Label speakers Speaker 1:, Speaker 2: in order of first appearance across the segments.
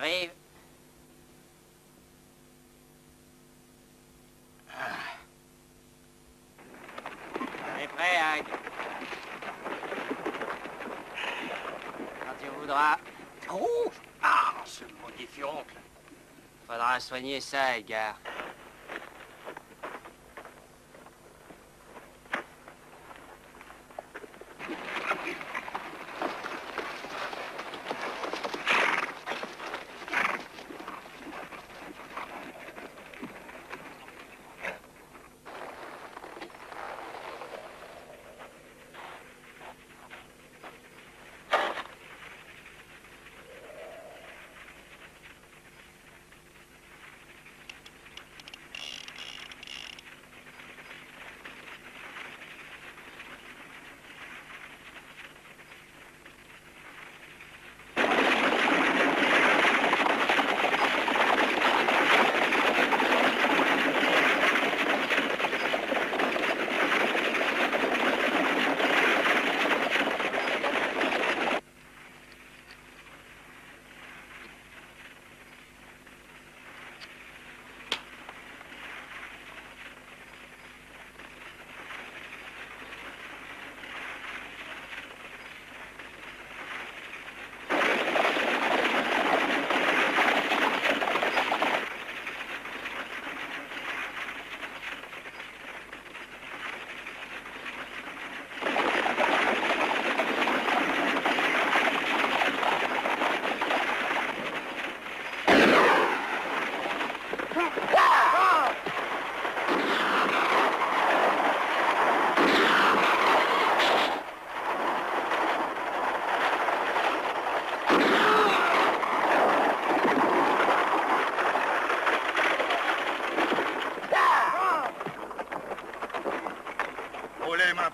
Speaker 1: J'arrive. On est prêt, Hank. Quand tu voudras.
Speaker 2: Oh! Ah, ce maudit furoncle.
Speaker 1: Faudra soigner ça, Edgar.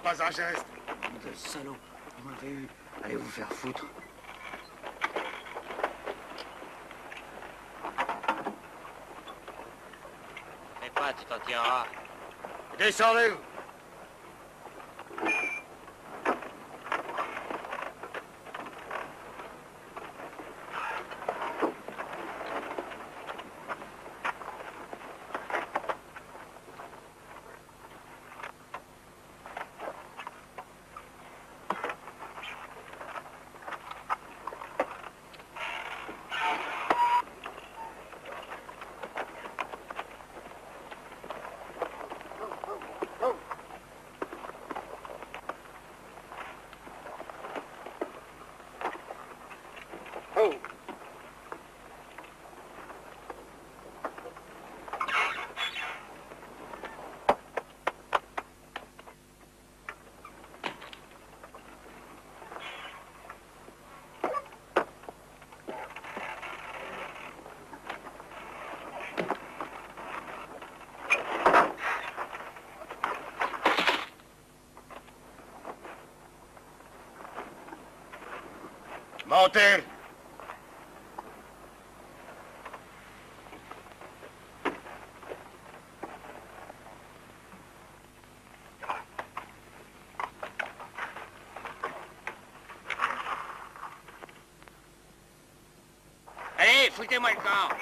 Speaker 2: Pas un geste.
Speaker 3: De salaud, vous m'avez eu. Allez vous faire foutre.
Speaker 1: Fais pas, tu t'en tireras.
Speaker 2: Descendez-vous. Montez!
Speaker 1: Allez, foutez-moi le camp.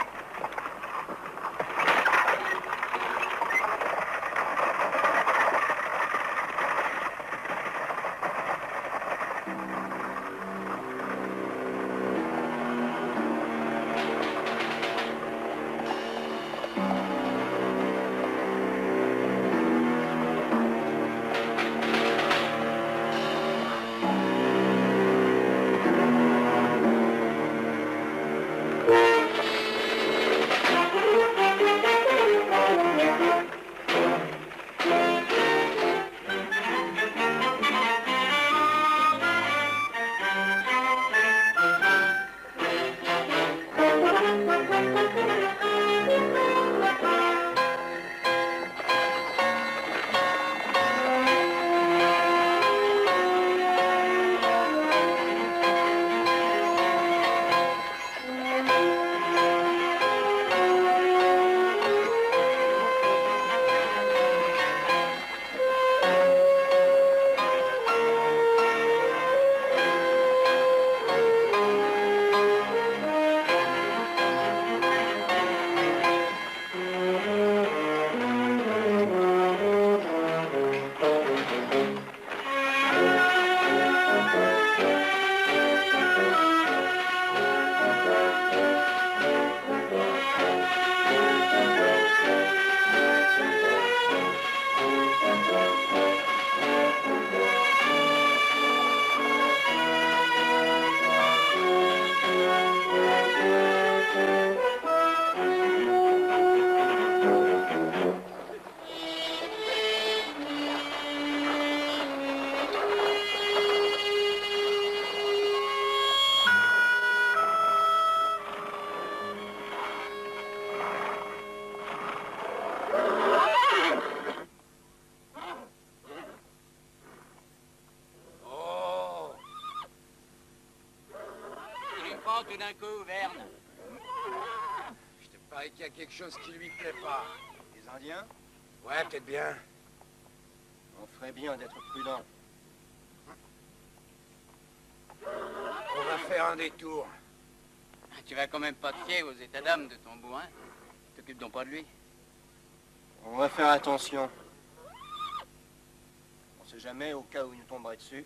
Speaker 1: prend tout d'un coup, Verne?
Speaker 4: Je te parie qu'il y a quelque chose qui lui plaît pas.
Speaker 3: Les Indiens?
Speaker 4: Ouais, peut-être bien.
Speaker 3: On ferait bien d'être prudent.
Speaker 4: On va faire un détour.
Speaker 1: Tu vas quand même pas te fier aux états d'âme de ton bourrin. T'occupes donc pas de lui.
Speaker 3: On va faire attention. On sait jamais au cas où il nous tomberait dessus.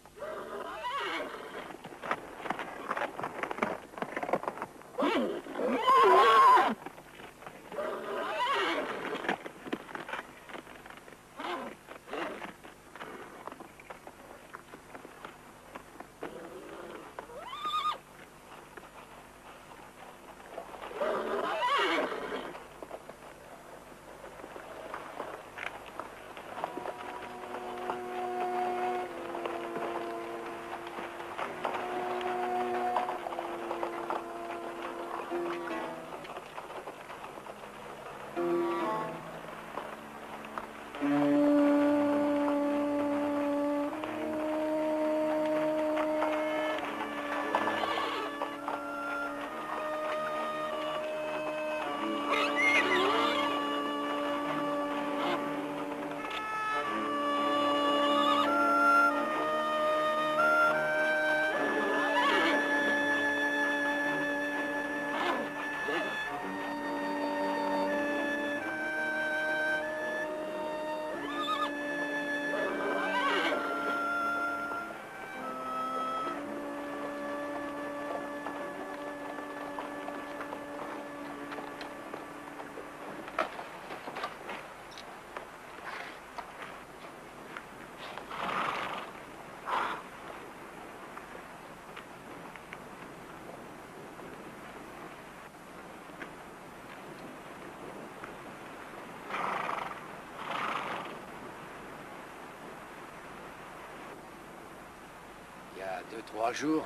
Speaker 4: Il y a 2-3 jours.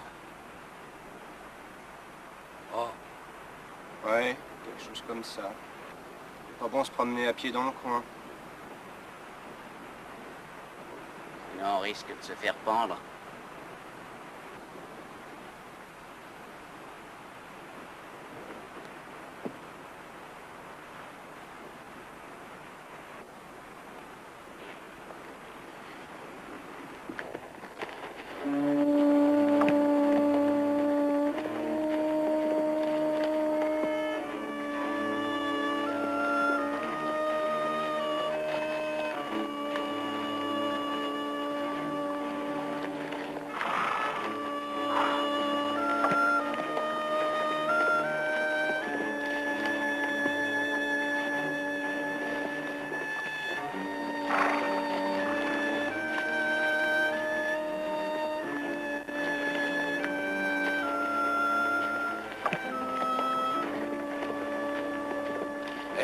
Speaker 4: Oh,
Speaker 3: Ouais, quelque chose comme ça. C'est pas bon se promener à pied dans le coin.
Speaker 1: Sinon, on risque de se faire pendre.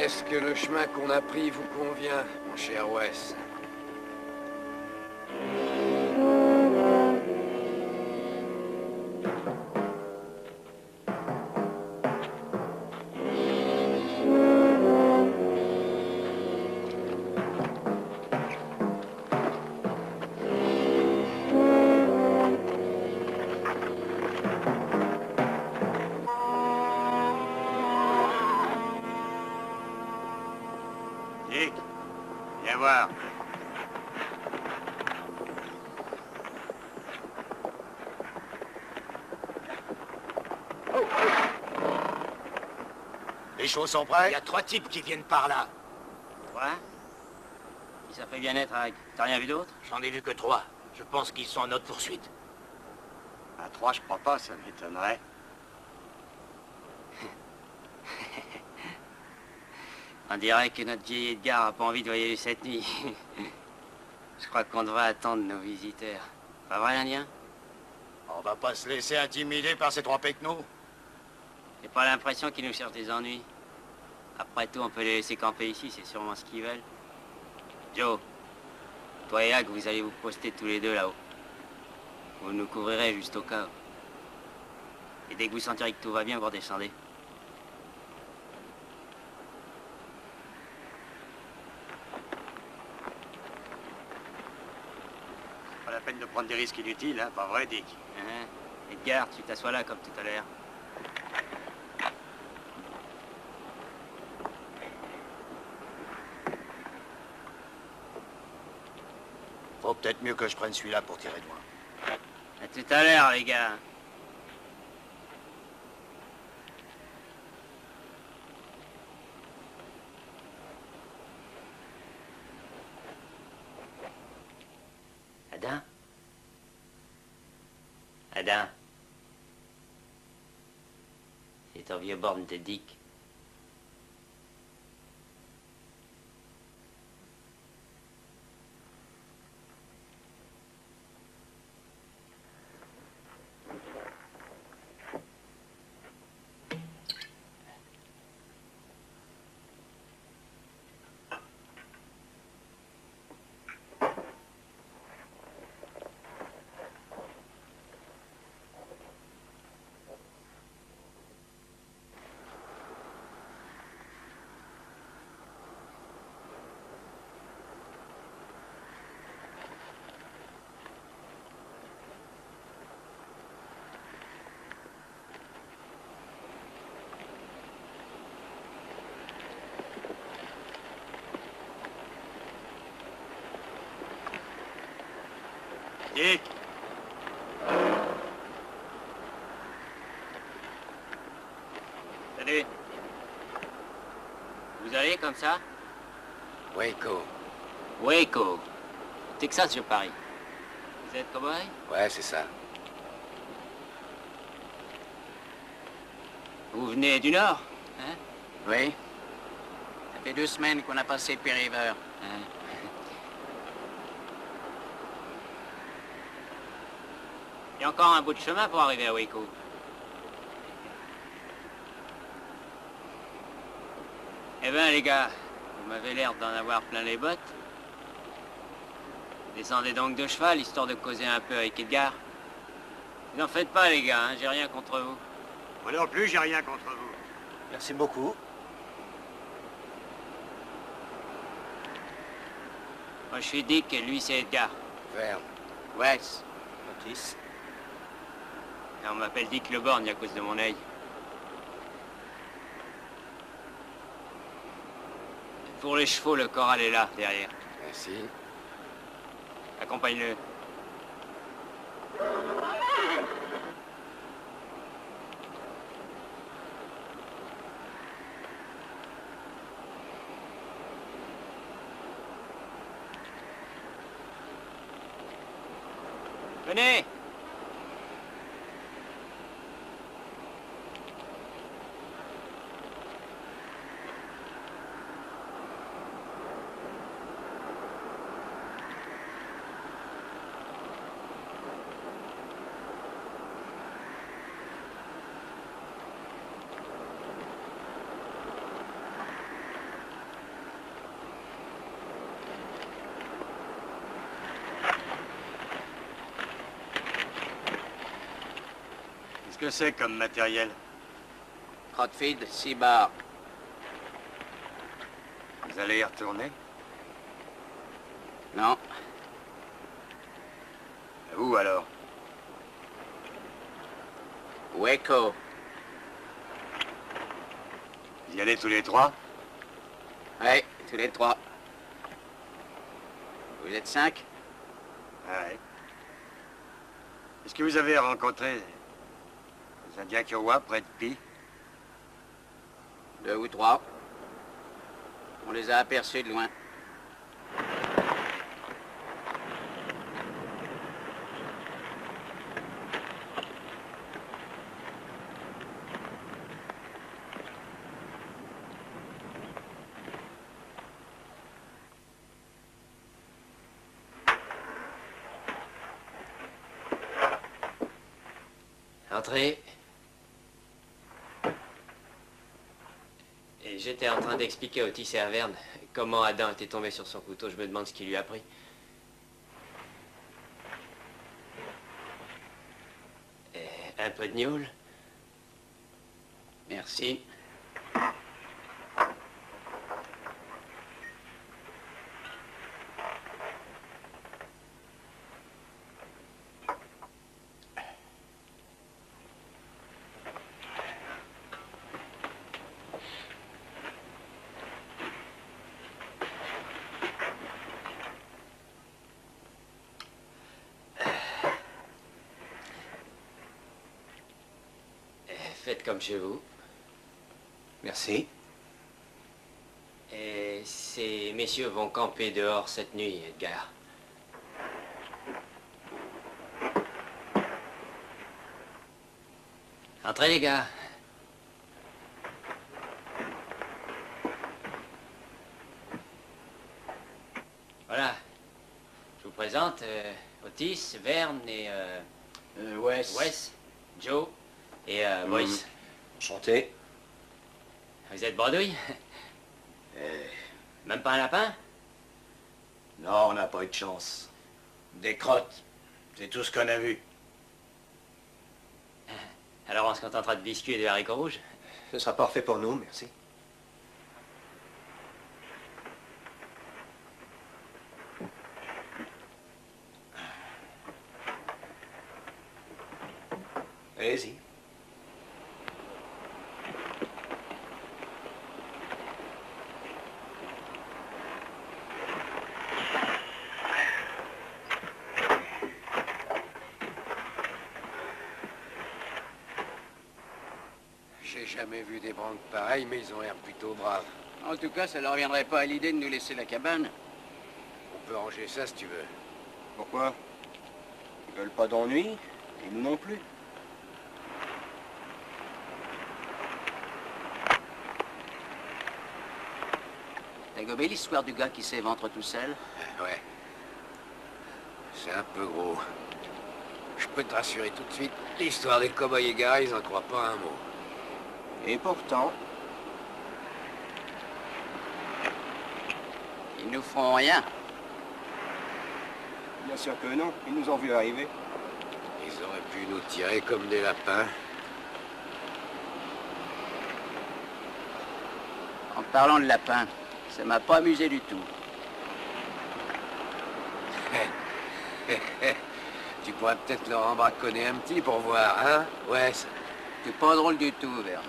Speaker 4: est-ce que le chemin qu'on a pris vous convient, mon cher Wes?
Speaker 1: Dick, viens voir.
Speaker 2: Les choses sont prêtes?
Speaker 4: Il y a 3 types qui viennent par là.
Speaker 1: Quoi? Qui ça fait bien être avec? T'as rien vu d'autre?
Speaker 4: J'en ai vu que 3. Je pense qu'ils sont en notre poursuite.
Speaker 2: À 3, je crois pas, ça m'étonnerait.
Speaker 1: On dirait que notre vieil Edgar a pas envie de voyager cette nuit. Je crois qu'on devrait attendre nos visiteurs. Pas vrai, l'Indien?
Speaker 2: On va pas se laisser intimider par ces 3 pecnos.
Speaker 1: J'ai pas l'impression qu'ils nous cherchent des ennuis. Après tout, on peut les laisser camper ici, c'est sûrement ce qu'ils veulent. Joe, toi et Hag, vous allez vous poster tous les deux là-haut. Vous nous couvrirez juste au cas où. Et dès que vous sentirez que tout va bien, vous redescendez.
Speaker 2: Pas la peine de prendre des risques inutiles, hein, pas vrai, Dick?
Speaker 1: Hein? Edgar, tu t'assois là comme tout à l'heure.
Speaker 2: peut-être mieux que je prenne celui-là pour tirer de loin.
Speaker 1: À tout à l'heure, les gars. Adam? Adam? C'est ton vieux borne de Dick. Dick! Salut. Vous allez comme ça?
Speaker 4: Waco.
Speaker 1: Waco. Texas, je parie. Vous êtes cowboy?
Speaker 4: Ouais, c'est ça.
Speaker 1: Vous venez du Nord, hein?
Speaker 5: Oui. Ça fait 2 semaines qu'on a passé Perry River.
Speaker 1: Hein? Il y a encore un bout de chemin pour arriver à Waco. Eh ben, les gars, vous m'avez l'air d'en avoir plein les bottes. Descendez donc de cheval, histoire de causer un peu avec Edgar. Vous n'en faites pas, les gars, hein, j'ai rien contre vous.
Speaker 2: Moi non plus, j'ai rien contre vous.
Speaker 3: Merci beaucoup.
Speaker 1: Moi, je suis Dick et lui, c'est Edgar.
Speaker 4: Verne.
Speaker 5: Wes.
Speaker 3: Otis.
Speaker 1: Et on m'appelle Dick Le Borgne à cause de mon œil. Pour les chevaux, le corral est là, derrière.
Speaker 4: Merci.
Speaker 1: Accompagne-le. Venez!
Speaker 2: Qu'est-ce que c'est comme matériel?
Speaker 5: Hotfield, 6 bars.
Speaker 2: Vous allez y retourner?
Speaker 5: Non.
Speaker 2: Où alors?
Speaker 5: Waco.
Speaker 2: Vous y allez tous les trois?
Speaker 5: Ouais, tous les 3. Vous êtes 5?
Speaker 2: Ah ouais. Est-ce que vous avez rencontré les Indiens Kiowa près de Pi?
Speaker 5: 2 ou 3. On les a aperçus de loin.
Speaker 1: Entrez. Et j'étais en train d'expliquer à Otis et à Verne comment Adam était tombé sur son couteau. Je me demande ce qui lui a pris. Un peu de gnôle.
Speaker 5: Merci.
Speaker 1: faites comme chez vous.
Speaker 3: Merci.
Speaker 1: Et ces messieurs vont camper dehors cette nuit, Edgar. Entrez, les gars. Voilà. Je vous présente Otis, Verne et Wes, Joe et Boyce.
Speaker 3: Enchanté.
Speaker 1: Vous êtes bredouille? Même pas un lapin?
Speaker 2: Non, on n'a pas eu de chance. Des crottes. C'est tout ce qu'on a vu.
Speaker 1: Alors on se contentera de biscuits et de haricots rouges?
Speaker 3: Ce sera parfait pour nous, merci. Allez-y.
Speaker 4: J'ai jamais vu des branques pareilles, mais ils ont l'air plutôt braves.
Speaker 5: En tout cas, ça leur viendrait pas à l'idée de nous laisser la cabane.
Speaker 4: On peut ranger ça si tu veux.
Speaker 3: Pourquoi? Ils veulent pas d'ennui, et nous non plus.
Speaker 5: T'as gobé l'histoire du gars qui s'éventre tout seul?
Speaker 4: Ouais. C'est un peu gros. Je peux te rassurer tout de suite, l'histoire des cow-boys égarés, ils en croient pas un mot.
Speaker 3: Et pourtant,
Speaker 5: Ils nous feront rien.
Speaker 3: bien sûr que non, ils nous ont vu arriver.
Speaker 4: Ils auraient pu nous tirer comme des lapins.
Speaker 5: En parlant de lapin, ça m'a pas amusé du tout.
Speaker 4: Tu pourrais peut-être leur embraconner un petit pour voir, hein? Ouais,
Speaker 5: C'est pas drôle du tout, Verne.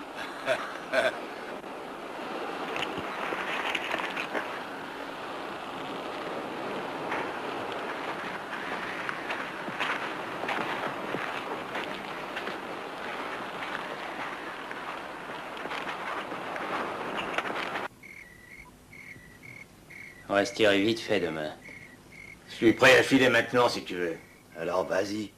Speaker 1: On va se tirer vite fait demain.
Speaker 2: Je suis prêt à filer maintenant si tu veux. Alors vas-y.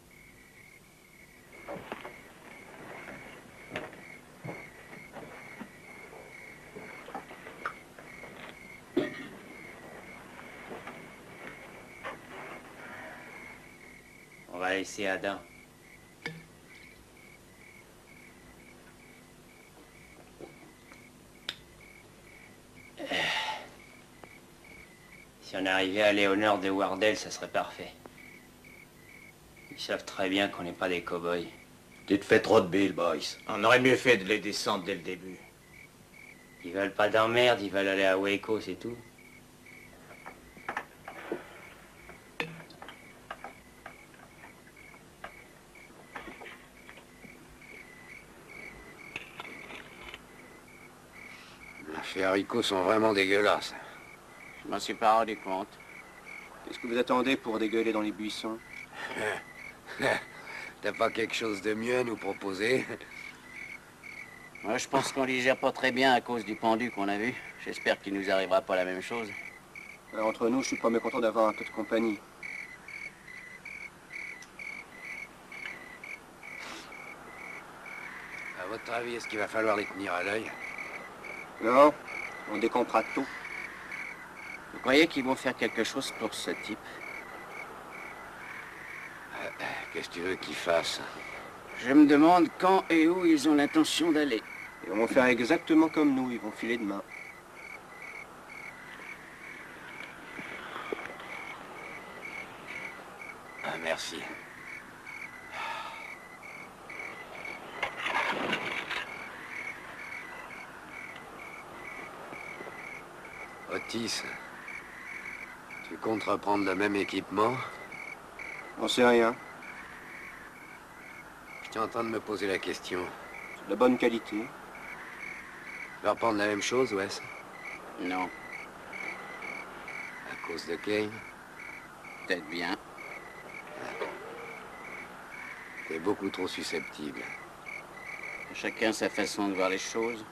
Speaker 1: On va laisser Adam. Si on arrivait à aller au nord de Wardell, ça serait parfait. Ils savent très bien qu'on n'est pas des cow-boys.
Speaker 2: Tu te fais trop de billes, Boyce. On aurait mieux fait de les descendre dès le début.
Speaker 1: Ils veulent pas d'emmerde, ils veulent aller à Waco, c'est tout.
Speaker 4: Les haricots sont vraiment dégueulasses.
Speaker 5: Je m'en suis pas rendu compte.
Speaker 3: Qu'est-ce que vous attendez pour dégueuler dans les buissons?
Speaker 4: T'as pas quelque chose de mieux à nous proposer?
Speaker 5: Moi, je pense qu'on digère pas très bien à cause du pendu qu'on a vu. J'espère qu'il nous arrivera pas la même chose.
Speaker 3: Alors, entre nous, je suis pas mécontent d'avoir un peu de compagnie.
Speaker 4: À votre avis, est-ce qu'il va falloir les tenir à l'œil?
Speaker 3: Non, on décompera tout.
Speaker 5: Vous croyez qu'ils vont faire quelque chose pour ce type?
Speaker 4: Qu'est-ce que tu veux qu'ils fassent?
Speaker 5: Je me demande quand et où ils ont l'intention d'aller.
Speaker 3: Ils vont faire exactement comme nous, ils vont filer demain.
Speaker 4: Ah, merci. Otis, tu comptes reprendre le même équipement?
Speaker 3: On sait rien.
Speaker 4: J'étais en train de me poser la question.
Speaker 3: C'est de la bonne qualité.
Speaker 4: Tu vas reprendre la même chose, Wes?
Speaker 5: Non,
Speaker 4: À cause de Kane?
Speaker 5: peut-être bien.
Speaker 4: T'es beaucoup trop susceptible.
Speaker 5: Chacun sa façon de voir les choses.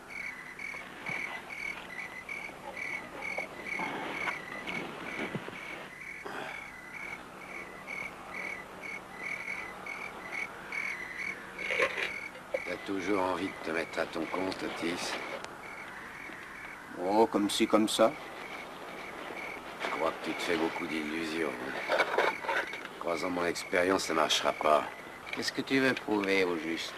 Speaker 4: T'as toujours envie de te mettre à ton compte, Otis?
Speaker 3: Oh, comme ci, comme ça.
Speaker 4: Je crois que tu te fais beaucoup d'illusions. Croisant mon expérience, ça marchera pas.
Speaker 5: Qu'est-ce que tu veux prouver au juste?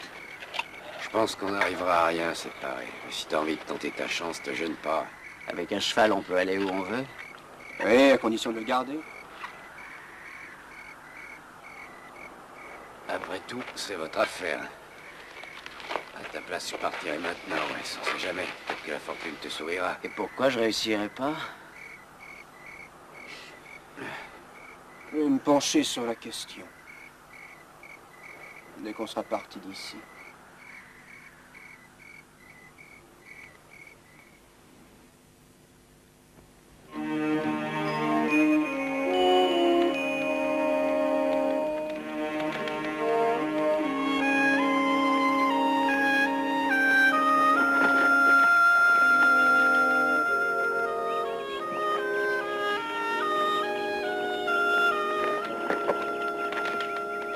Speaker 4: Je pense qu'on n'arrivera à rien séparés. Mais si t'as envie de tenter ta chance, te gêne pas.
Speaker 5: Avec un cheval, on peut aller où on veut.
Speaker 3: Oui, à condition de le garder.
Speaker 4: Après tout, c'est votre affaire. À ta place, tu partirais maintenant, ouais, on sait jamais. Peut-être que la fortune te sourira.
Speaker 5: Et pourquoi je réussirais pas?
Speaker 3: Je vais me pencher sur la question. Dès qu'on sera parti d'ici.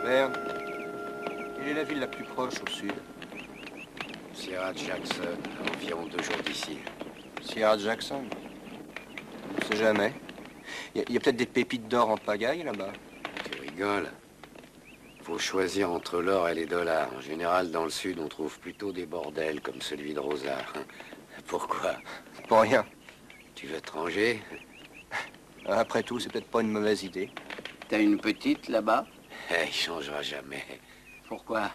Speaker 3: Verne, quelle est la ville la plus proche au sud?
Speaker 4: Sierra Jackson, à environ 2 jours d'ici.
Speaker 3: Sierra Jackson. On ne sait jamais. Il y a peut-être des pépites d'or en pagaille là-bas.
Speaker 4: Tu rigoles? Faut choisir entre l'or et les dollars. En général, dans le sud, on trouve plutôt des bordels comme celui de Rosard. Pourquoi?
Speaker 3: Pour rien.
Speaker 4: Tu veux te ranger?
Speaker 3: Après tout, c'est peut-être pas une mauvaise idée.
Speaker 5: T'as une petite là-bas?
Speaker 4: Il changera jamais.
Speaker 5: Pourquoi?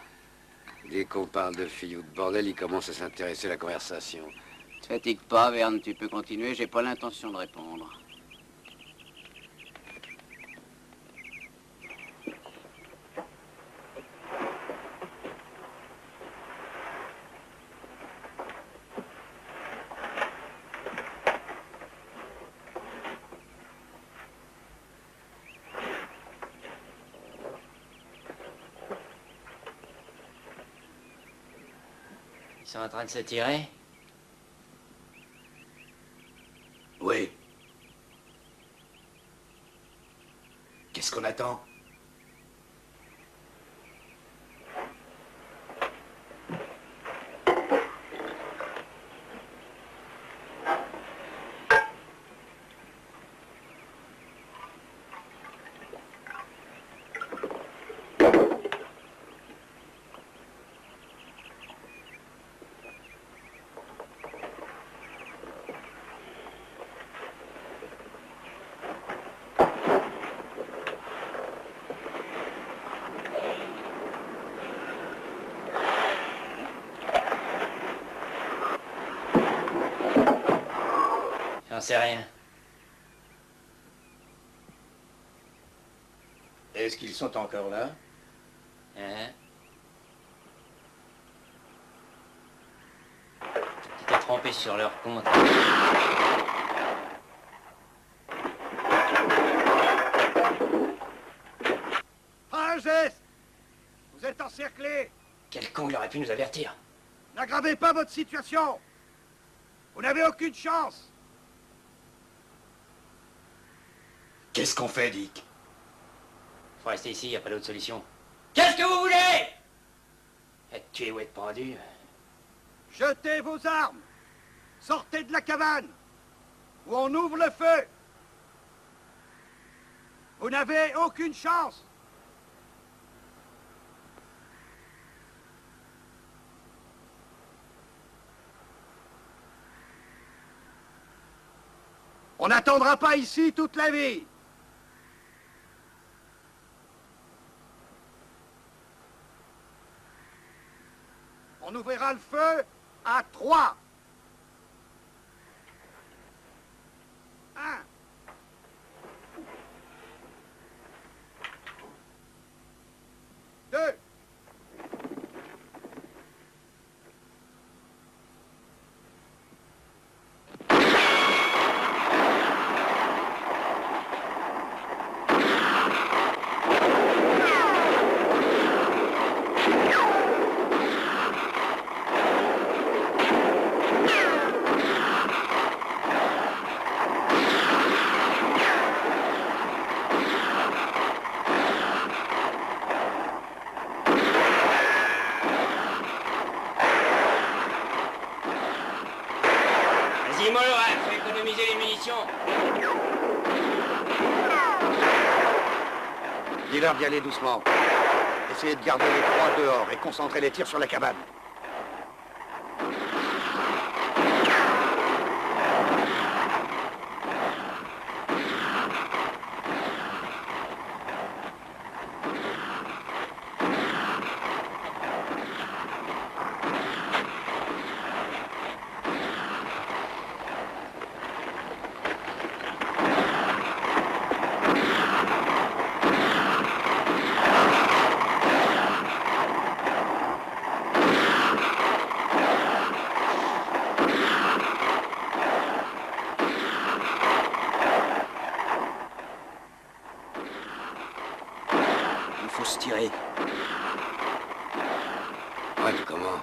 Speaker 4: Dès qu'on parle de filles ou de bordel, il commence à s'intéresser à la conversation.
Speaker 5: Te fatigue pas, Verne, tu peux continuer, j'ai pas l'intention de répondre.
Speaker 1: Ils sont en train de se tirer?
Speaker 6: Oui. Qu'est-ce qu'on attend?
Speaker 1: J'en sais rien.
Speaker 6: Est-ce qu'ils sont encore là?
Speaker 1: Hein? Tu t'es trompé sur leur compte.
Speaker 2: Pas un geste! Vous êtes encerclés!
Speaker 6: Quel con il aurait pu nous avertir?
Speaker 2: N'aggravez pas votre situation! Vous n'avez aucune chance!
Speaker 6: Qu'est-ce qu'on fait, Dick?
Speaker 1: Faut rester ici, y a pas d'autre solution. Qu'est-ce que vous voulez? Être tué ou être pendu?
Speaker 2: Jetez vos armes! Sortez de la cabane! Ou on ouvre le feu! Vous n'avez aucune chance! On n'attendra pas ici toute la vie! On ouvrira le feu à 3. 1. 2.
Speaker 1: position.
Speaker 2: Dis-leur d'y aller doucement. Essayez de garder les trois dehors et concentrer les tirs sur la cabane.
Speaker 3: Il faut se tirer.
Speaker 4: Ouais, mais comment?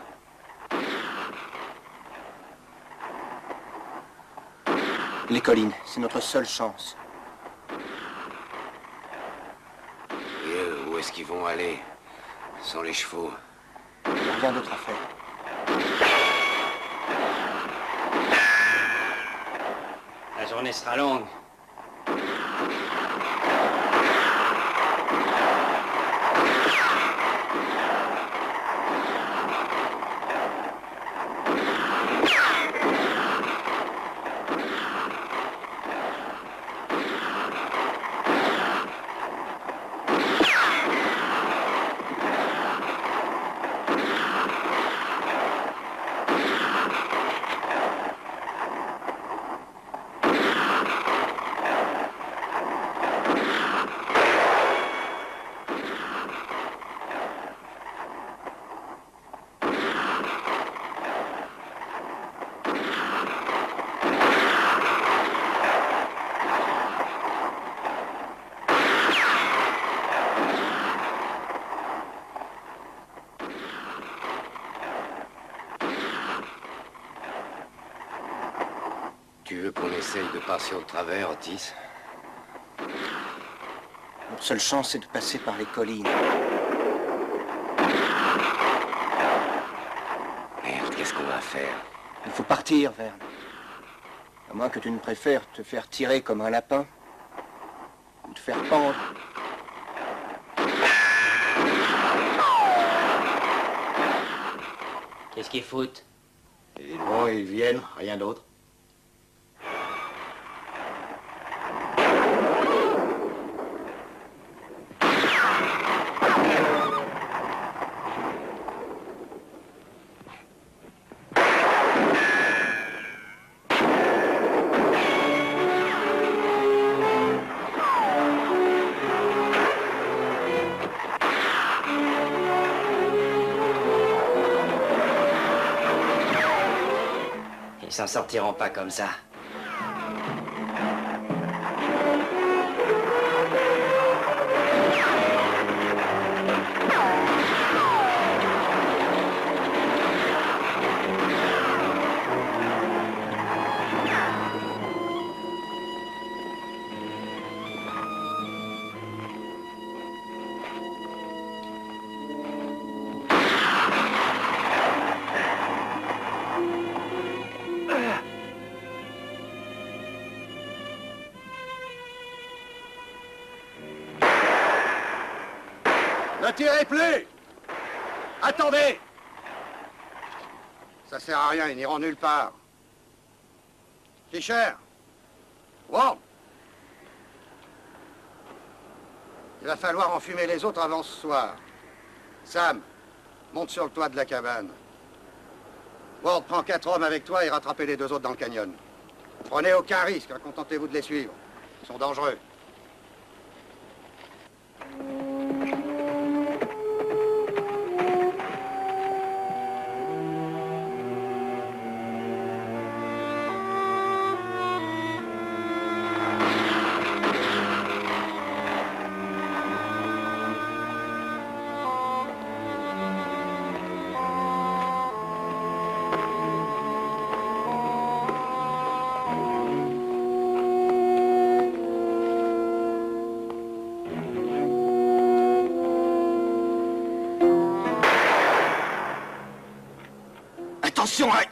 Speaker 3: Les collines, c'est notre seule chance.
Speaker 4: Et eux, où est-ce qu'ils vont aller? Sans les chevaux.
Speaker 3: Il n'y a rien d'autre à faire.
Speaker 1: La journée sera longue.
Speaker 4: Tu veux qu'on essaye de passer au travers, Otis?
Speaker 3: Notre seule chance, c'est de passer par les collines.
Speaker 4: Merde, qu'est-ce qu'on va faire?
Speaker 3: Il faut partir, Verne. À moins que tu ne préfères te faire tirer comme un lapin. Ou te faire pendre.
Speaker 1: Qu'est-ce qu'ils foutent?
Speaker 6: Ils vont et ils viennent, rien d'autre.
Speaker 1: Ils s'en sortiront pas comme ça.
Speaker 2: Ne tirez plus! Attendez! Ça sert à rien, ils n'iront nulle part. Fischer! Ward! Il va falloir enfumer les autres avant ce soir. Sam, monte sur le toit de la cabane. Ward, prends 4 hommes avec toi et rattrapez les 2 autres dans le canyon. Prenez aucun risque, hein, contentez-vous de les suivre. Ils sont dangereux. Attention, hein!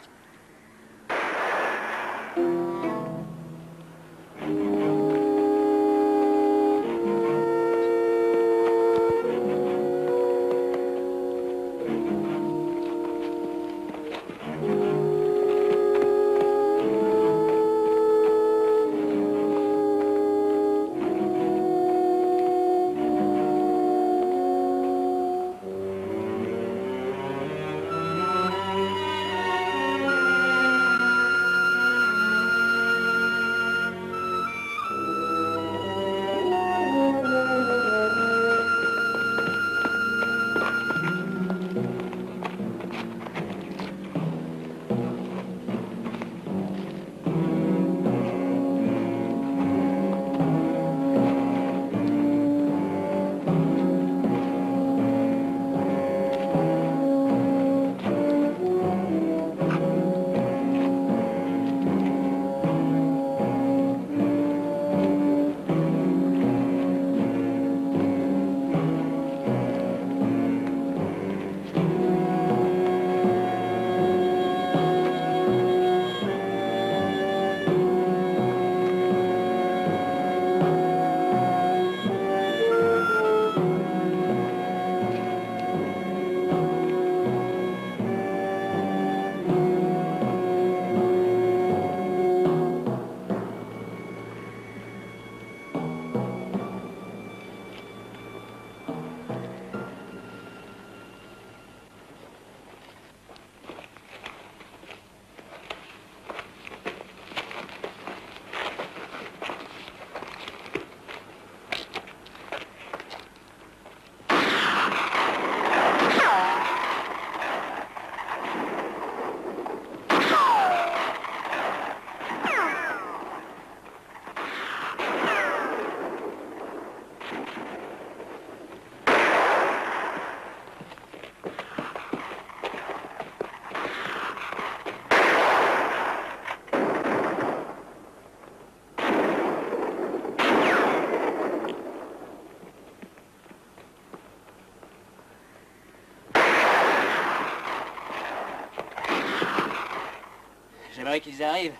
Speaker 5: faudrait qu'ils arrivent.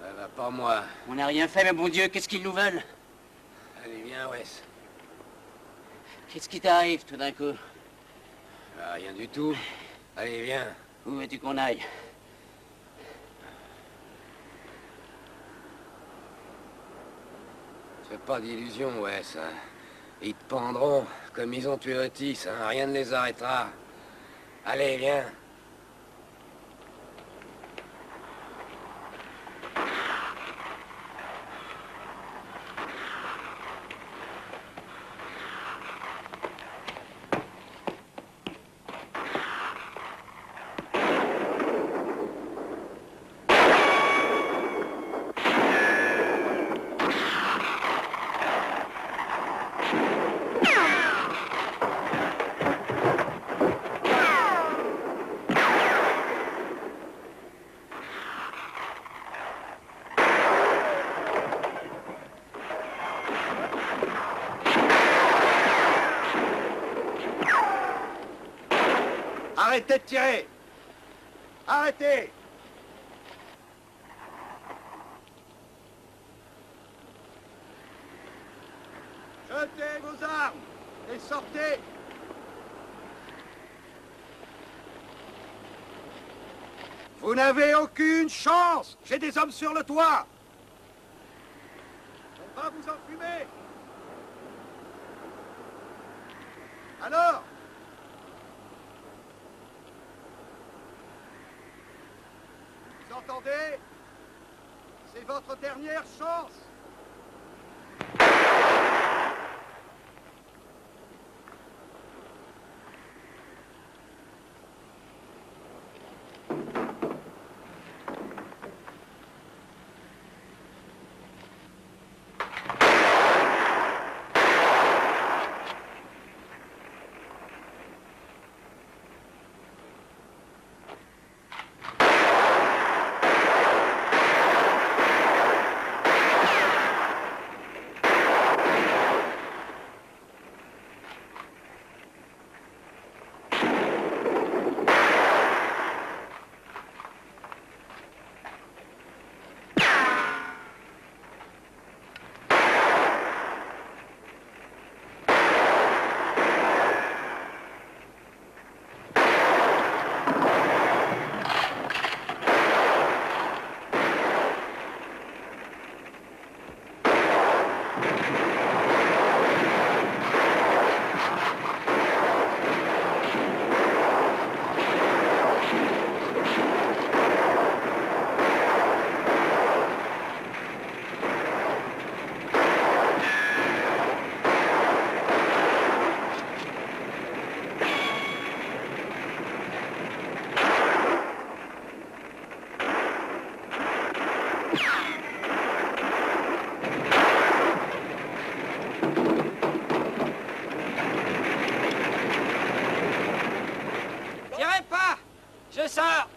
Speaker 4: Bah, pas moi.
Speaker 5: On n'a rien fait, mais bon Dieu, qu'est-ce qu'ils nous veulent?
Speaker 4: Allez, viens, Wes.
Speaker 5: Qu'est-ce qui t'arrive tout d'un coup?
Speaker 4: Bah, rien du tout. Allez, viens.
Speaker 5: Où veux-tu qu'on aille?
Speaker 4: Fais pas d'illusions, Wes. Hein. Ils te pendront, comme ils ont tué Otis. Hein. Rien ne les arrêtera. Allez, viens.
Speaker 2: Arrêtez de tirer! Arrêtez! Jetez vos armes et sortez! Vous n'avez aucune chance! J'ai des hommes sur le toit! On va vous enfumer! Alors? Vous entendez? C'est votre dernière chance!
Speaker 1: Je sors!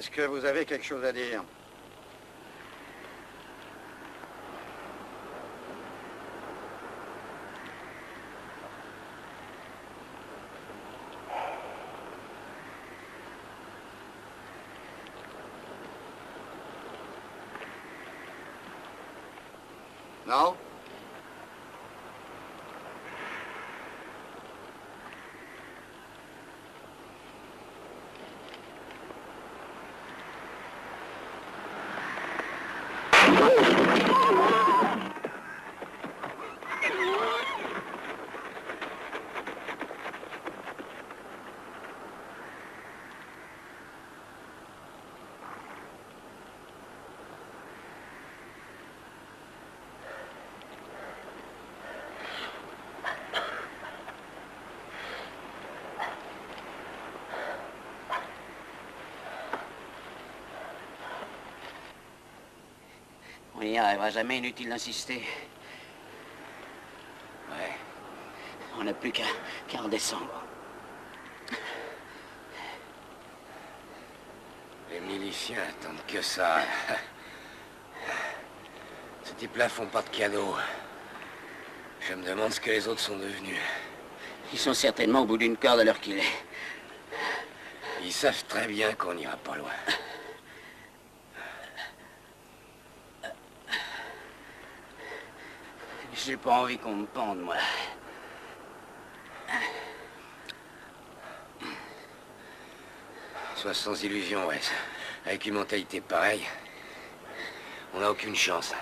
Speaker 2: Est-ce que vous avez quelque chose à dire? Non?
Speaker 5: On n'y arrivera jamais, inutile d'insister.
Speaker 4: Ouais.
Speaker 5: On n'a plus qu'à redescendre.
Speaker 4: Les miliciens attendent que ça. Ces types-là font pas de cadeaux. Je me demande ce que les autres sont devenus.
Speaker 5: Ils sont certainement au bout d'une corde à l'heure qu'il est.
Speaker 4: Ils savent très bien qu'on n'ira pas loin.
Speaker 5: J'ai pas envie qu'on me pende, moi.
Speaker 4: Sois sans illusion, Wes. Avec une mentalité pareille, on n'a aucune chance.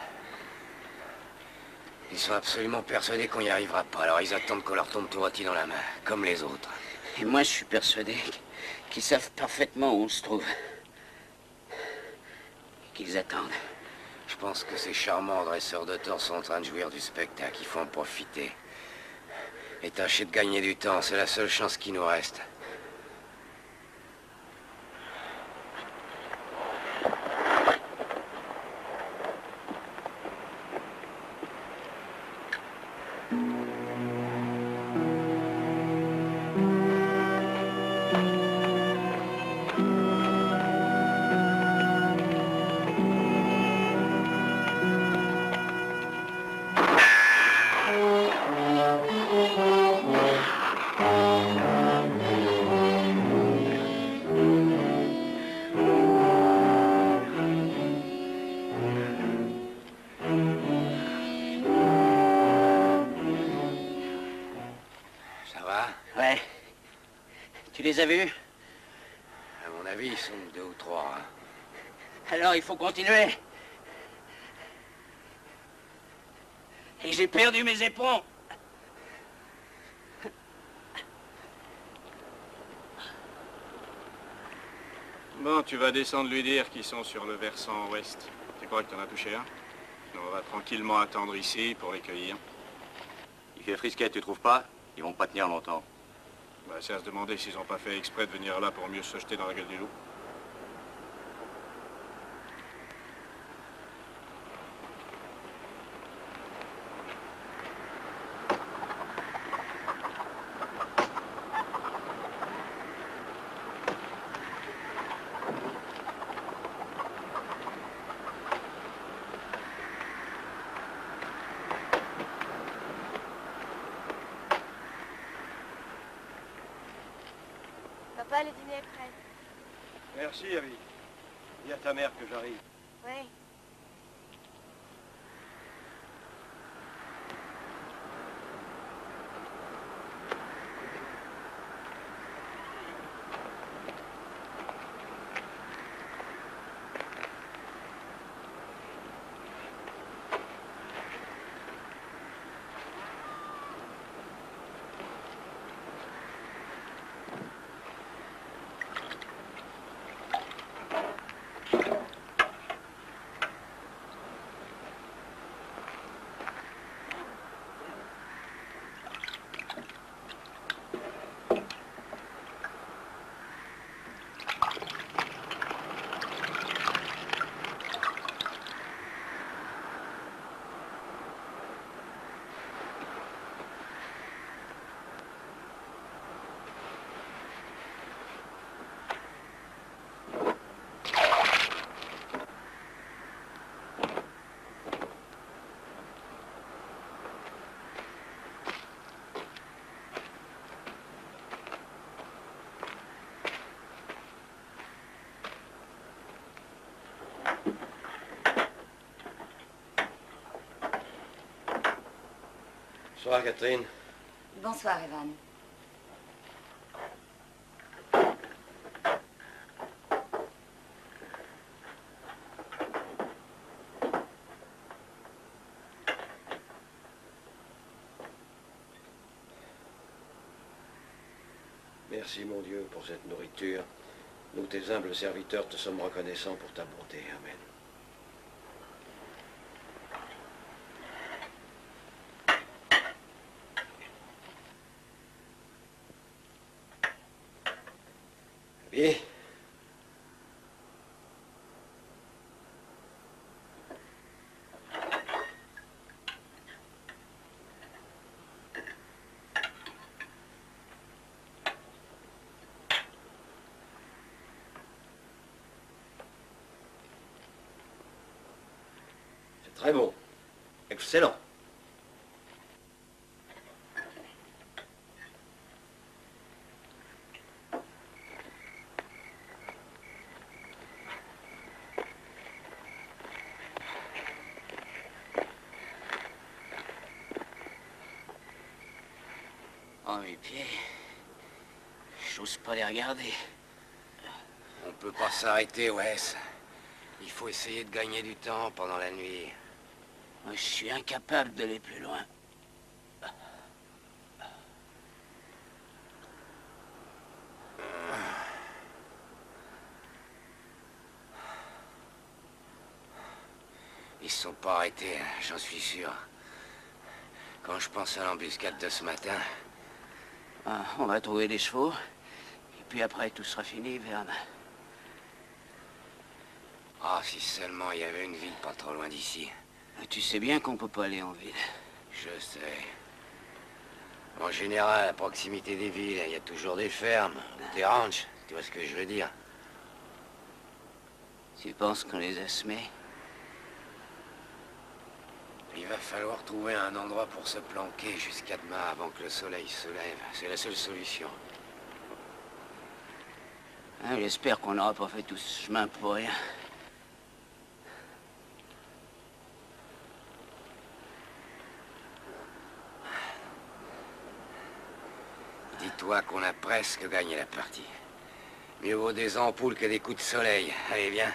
Speaker 4: Ils sont absolument persuadés qu'on n'y arrivera pas, alors ils attendent qu'on leur tombe tout rôti dans la main, comme les autres.
Speaker 5: Et moi, je suis persuadé qu'ils savent parfaitement où on se trouve. Qu'ils attendent.
Speaker 4: Je pense que ces charmants dresseurs de tort sont en train de jouir du spectacle. Il faut en profiter. Et tâcher de gagner du temps, c'est la seule chance qui nous reste.
Speaker 5: Ouais. Tu les as vus?
Speaker 4: À mon avis, ils sont deux ou trois. Hein.
Speaker 5: Alors il faut continuer. Et j'ai perdu mes éperons.
Speaker 7: Bon, tu vas descendre lui dire qu'ils sont sur le versant ouest. Tu crois que t'en as touché un? On va tranquillement attendre ici pour les cueillir.
Speaker 6: Il fait frisquet, tu trouves pas? Ils vont pas tenir longtemps.
Speaker 7: Bah, c'est à se demander s'ils ont pas fait exprès de venir là pour mieux se jeter dans la gueule du loup.
Speaker 8: Papa, le dîner est prêt.
Speaker 6: Merci, Abby. Dis à ta mère que j'arrive.
Speaker 8: Oui.
Speaker 6: Bonsoir, Catherine.
Speaker 8: Bonsoir, Evan.
Speaker 6: Merci, mon Dieu, pour cette nourriture. Nous, tes humbles serviteurs, te sommes reconnaissants pour ta bonté. Amen. Bien. C'est très bon. Excellent.
Speaker 5: Oh, mes pieds. J'ose pas les regarder.
Speaker 4: On peut pas s'arrêter, Wes. Il faut essayer de gagner du temps pendant la nuit.
Speaker 5: Moi, je suis incapable d'aller plus loin.
Speaker 4: Ils se sont pas arrêtés, hein, j'en suis sûr. Quand je pense à l'embuscade de ce matin...
Speaker 5: Ah, on va trouver des chevaux. Et puis après, tout sera fini, Verne.
Speaker 4: Ah, si seulement il y avait une ville pas trop loin d'ici.
Speaker 5: Tu sais bien qu'on peut pas aller en ville.
Speaker 4: Je sais. En général, à proximité des villes, il y a toujours des fermes, des ranchs. Tu vois ce que je veux dire?
Speaker 5: Tu penses qu'on les a semés?
Speaker 4: Il va falloir trouver un endroit pour se planquer jusqu'à demain avant que le soleil se lève. C'est la seule solution.
Speaker 5: Hein, j'espère qu'on n'aura pas fait tout ce chemin pour rien.
Speaker 4: Dis-toi qu'on a presque gagné la partie. Mieux vaut des ampoules que des coups de soleil. Allez, viens.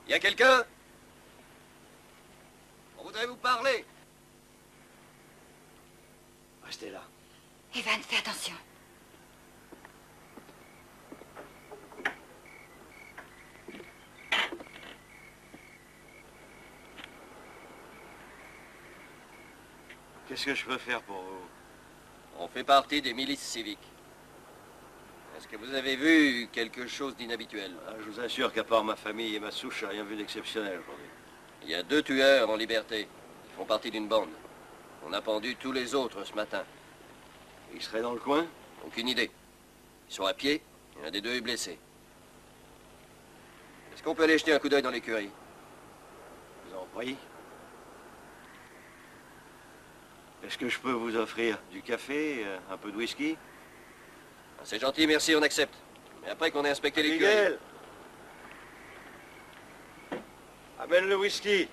Speaker 6: Y a quelqu'un? On voudrait vous parler. Restez là.
Speaker 8: Evan, fais attention.
Speaker 6: Qu'est-ce que je peux faire pour vous?
Speaker 9: On fait partie des milices civiques. Est-ce que vous avez vu quelque chose d'inhabituel?
Speaker 6: Je vous assure qu'à part ma famille et ma souche, j'ai rien vu d'exceptionnel aujourd'hui.
Speaker 9: Il y a 2 tueurs en liberté qui font partie d'une bande. On a pendu tous les autres ce matin.
Speaker 6: Ils seraient dans le coin?
Speaker 9: Aucune idée. Ils sont à pied, et l'un des 2 est blessé. Est-ce qu'on peut aller jeter un coup d'œil dans l'écurie?
Speaker 6: Je vous en prie. Est-ce que je peux vous offrir du café, un peu de whisky?
Speaker 9: C'est gentil, merci, on accepte. Mais après qu'on ait inspecté l'écurie...
Speaker 6: Miguel! Amène le whisky.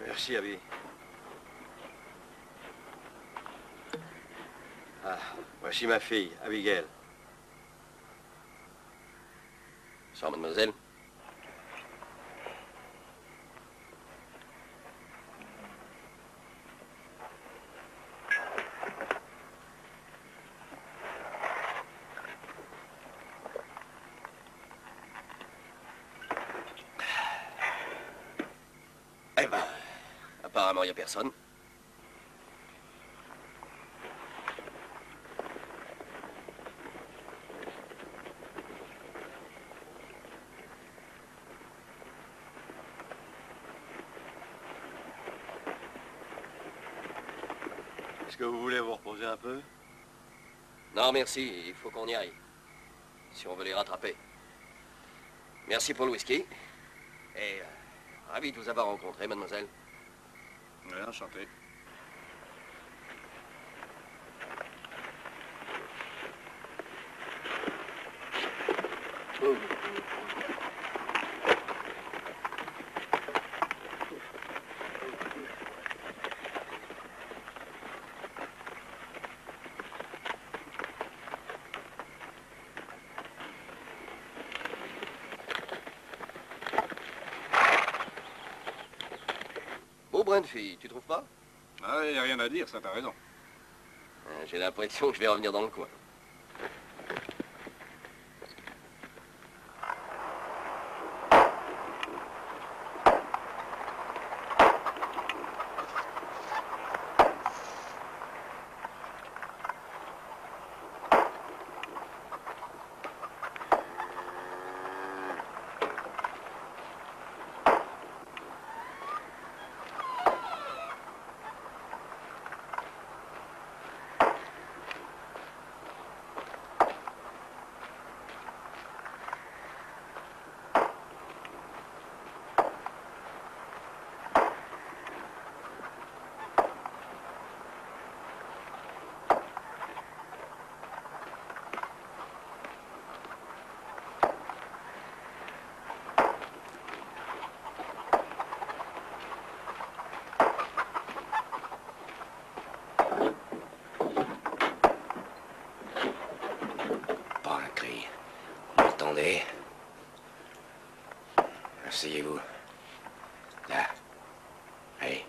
Speaker 6: Merci, Abby. Ah, voici ma fille, Abigail.
Speaker 9: Bonsoir, mademoiselle. Apparemment, il n'y a personne.
Speaker 6: Est-ce que vous voulez vous reposer un peu?
Speaker 9: Non, merci, il faut qu'on y aille. Si on veut les rattraper. Merci pour le whisky. Et ravi de vous avoir rencontré, mademoiselle.
Speaker 7: Ouais, enchanté.
Speaker 9: Beau brin de fille, tu trouves pas?
Speaker 7: Ah, y a rien à dire, ça t'as raison.
Speaker 9: J'ai l'impression que je vais revenir dans le coin.
Speaker 4: Pas un cri. Vous m'entendez? Asseyez-vous. Là. Allez.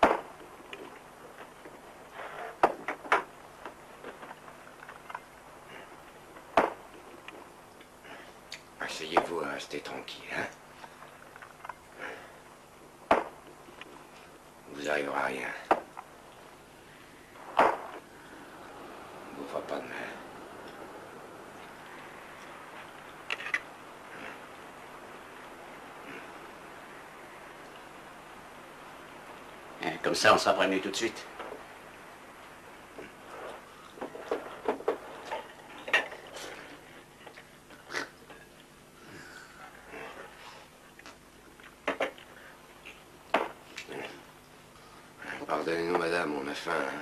Speaker 4: Asseyez-vous et restez tranquille, hein? Vous arrivera rien. Vous fera pas de mal.
Speaker 5: Comme ça, on sera prévenu tout de suite.
Speaker 4: Pardonnez-nous, madame, on a faim. Hein.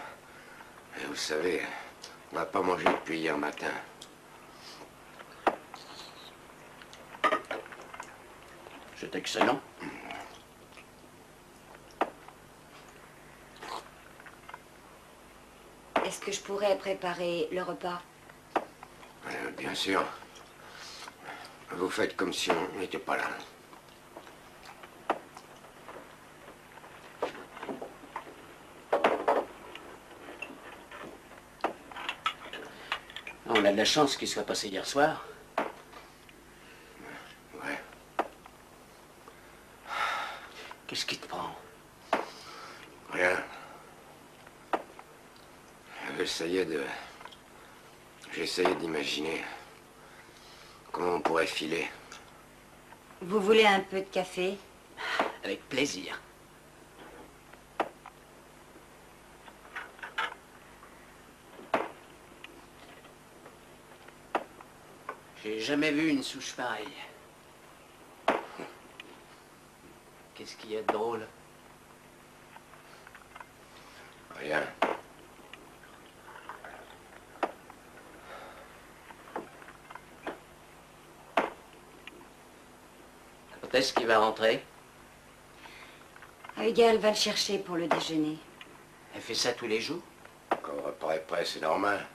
Speaker 4: Et vous savez, on n'a pas mangé depuis hier matin.
Speaker 5: C'est excellent.
Speaker 8: Est-ce que je pourrais préparer le repas?
Speaker 4: Bien sûr. Vous faites comme si on n'était pas là.
Speaker 5: On a de la chance qu'il soit passé hier soir.
Speaker 4: Ouais.
Speaker 5: Qu'est-ce qui te prend?
Speaker 4: Rien. J'essayais d'imaginer comment on pourrait filer.
Speaker 8: Vous voulez un peu de café?
Speaker 5: Avec plaisir. J'ai jamais vu une souche pareille. Qu'est-ce qu'il y a de drôle?
Speaker 4: Rien.
Speaker 5: Quand est-ce qu'il va rentrer?
Speaker 8: Abigail va le chercher pour le déjeuner.
Speaker 5: Elle fait ça tous les jours?
Speaker 4: Quand le repas est prêt, c'est normal.